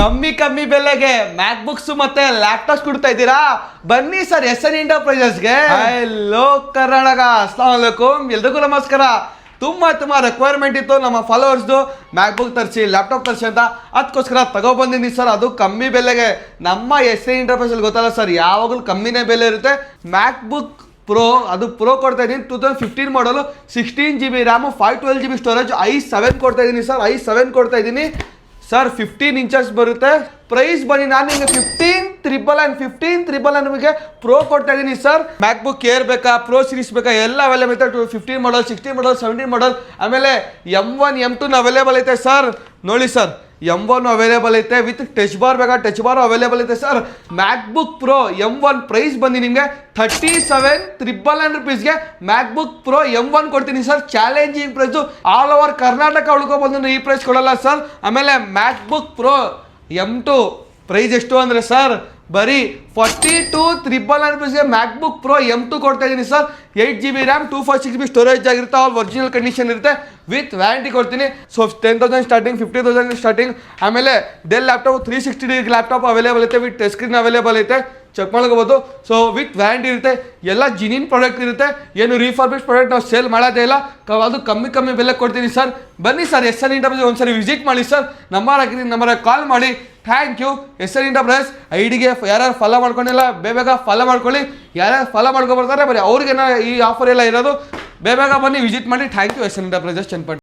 ಕಮ್ಮಿ ಬೆಲೆಗೆ ಮ್ಯಾಕ್ ಬುಕ್ಸ್ ಮತ್ತೆ ಲ್ಯಾಪ್ಟಾಪ್ಸ್ ಕೊಡ್ತಾ ಇದ್ದೀರಾ? ಬನ್ನಿ ಸರ್ SN ಎಂಟರ್ಪ್ರೈಸಸ್ಗೆ. ಹಲೋ ಕರ್ನಾಟಕ, ಅಸ್ಲಾಂ ವಲೈಕುಂ, ಎಲ್ರಿಗೂ ನಮಸ್ಕಾರ. ತುಂಬ ರಿಕ್ವೈರ್ಮೆಂಟ್ ಇತ್ತು ನಮ್ಮ ಫಾಲೋವರ್ಸ್ದು, ಮ್ಯಾಕ್ ಬುಕ್ ತರಿಸಿ, ಲ್ಯಾಪ್ಟಾಪ್ ತರಿಸಿ ಅಂತ. ಅದಕ್ಕೋಸ್ಕರ ತಗೊಬಂದಿದ್ದೀನಿ ಸರ್. ಅದು ಕಮ್ಮಿ ಬೆಲೆಗೆ. ನಮ್ಮ SN ಎಂಟರ್ಪ್ರೈಸಲ್ಲಿ ಗೊತ್ತಲ್ಲ ಸರ್, ಯಾವಾಗಲೂ ಕಮ್ಮಿನೇ ಬೆಲೆ ಇರುತ್ತೆ. ಮ್ಯಾಕ್ ಬುಕ್ ಪ್ರೋ, ಅದು ಪ್ರೋ ಕೊಡ್ತಾ ಇದ್ದೀನಿ. 2015 ಮಾಡಲು, 16 GB RAM, 512 GB storage, i7 ಕೊಡ್ತಾ ಇದ್ದೀನಿ ಸರ್. i7 ಕೊಡ್ತಾ ಇದ್ದೀನಿ ಸರ್. 15 ಇಂಚಸ್ ಬರುತ್ತೆ. ಪ್ರೈಸ್ ಬನ್ನಿ, ನಾನು ನಿಮಗೆ 15,999 ನಿಮಗೆ ಪ್ರೋ ಕೊಡ್ತಾ ಇದ್ದೀನಿ ಸರ್. ಮ್ಯಾಕ್ ಬುಕ್ ಏರ್ ಬೇಕಾ, ಪ್ರೋ ಸೀರೀಸ್ ಬೇಕಾ, ಎಲ್ಲ ಅವೈಲೇಬಲ್ ಐತೆ. 15 ಮಾಡಲ್, 16 ಮಾಡಲ್, 17 ಮಾಡಲ್, ಆಮೇಲೆ M1 M2 ಅವೈಲೇಬಲ್ ಐತೆ ಸರ್. ನೋಡಿ ಸರ್, M1 ಅವೈಲೇಬಲ್ ಐತೆ. ವಿತ್ ಟಚ್ ಬಾರ್ ಬೇಕಾ, ಟಚ್ ಬಾರ್ ಅವೈಲೇಬಲ್ ಐತೆ sir. MacBook Pro M1 price ಬಂದು ನಿಮಗೆ 37,999 ರುಪೀಸ್ಗೆ ಮ್ಯಾಕ್ ಬುಕ್ ಪ್ರೋ M1 ಕೊಡ್ತೀನಿ sir. Challenging price. All over Karnataka ಉಳ್ಕೊಬಂದು ಈ ಪ್ರೈಸ್ ಕೊಡಲ್ಲ ಸರ್. ಆಮೇಲೆ ಮ್ಯಾಕ್ ಬುಕ್ ಪ್ರೋ M2 ಪ್ರೈಸ್ ಎಷ್ಟು ಅಂದರೆ ಸರ್, ಬರೀ 42,999 ರುಪೀಸ್ಗೆ ಮ್ಯಾಕ್ ಬುಕ್ ಪ್ರೋ M2 ಕೊಡ್ತಾ ಇದ್ದೀನಿ sir. 8 GB RAM, 256 GB storage ಆಗಿರುತ್ತೆ. ಆಲ್ ಒರಿಜಿನಲ್ ಕಂಡೀಷನ್ ಇರುತ್ತೆ. ವಿತ್ ವ್ಯಾರಂಟಿ ಕೊಡ್ತೀನಿ. So 10,000 starting, 50,000 starting. ಆಮೇಲೆ Dell laptop 360 degree laptop available ಐತೆ. ವಿತ್ ಟಚ್ ಸ್ಕ್ರೀನ್ ಅವೈಲೇಬಲ್ ಐತೆ, ಚೆಕ್ ಮಾಡ್ಕೋಬೋದು. ಸೊ ವಿತ್ ವ್ಯಾರಂಟಿ ಇರುತ್ತೆ. ಎಲ್ಲ ಜಿನಿನ್ ಪ್ರಾಡಕ್ಟ್ ಇರುತ್ತೆ. ಏನು ರೀಫರ್ಬಿಶ್ ಪ್ರಾಡಕ್ಟ್ ನಾವು ಸೇಲ್ ಮಾಡೋದೇ ಇಲ್ಲ. ಅದು ಕಮ್ಮಿ ಬೆಲೆ ಕೊಡ್ತೀನಿ ಸರ್. ಬನ್ನಿ ಸರ್, SN ಎಂಟರ್ಪ್ರೈಸ್ ಒಂದ್ಸರಿ ವಿಸಿಟ್ ಮಾಡಿ ಸರ್. ನಂಬರ್ ಹಾಕಿದ್ದೀನಿ, ನಂಬರ್ ಕಾಲ್ ಮಾಡಿ. Thank you. SN ಎಂಟರ್ಪ್ರೈಸ್ ಐಡಿಗೆ ಯಾರ್ಯಾರು ಫಾಲೋ ಮಾಡ್ಕೊಂಡಿಲ್ಲ ಬೇಗ ಫಾಲೋ ಮಾಡ್ಕೊಳ್ಳಿ. ಯಾರ್ಯಾರು ಫಾಲೋ ಮಾಡ್ಕೊಬರ್ತಾರೆ ಬರೀ ಅವ್ರಿಗೇನ ಈ ಆಫರ್ ಎಲ್ಲ ಇರೋದು. ಬೇಗ ಬನ್ನಿ, ವಿಸಿಟ್ ಮಾಡಿ. Thank you. SN enterprises Channapatna.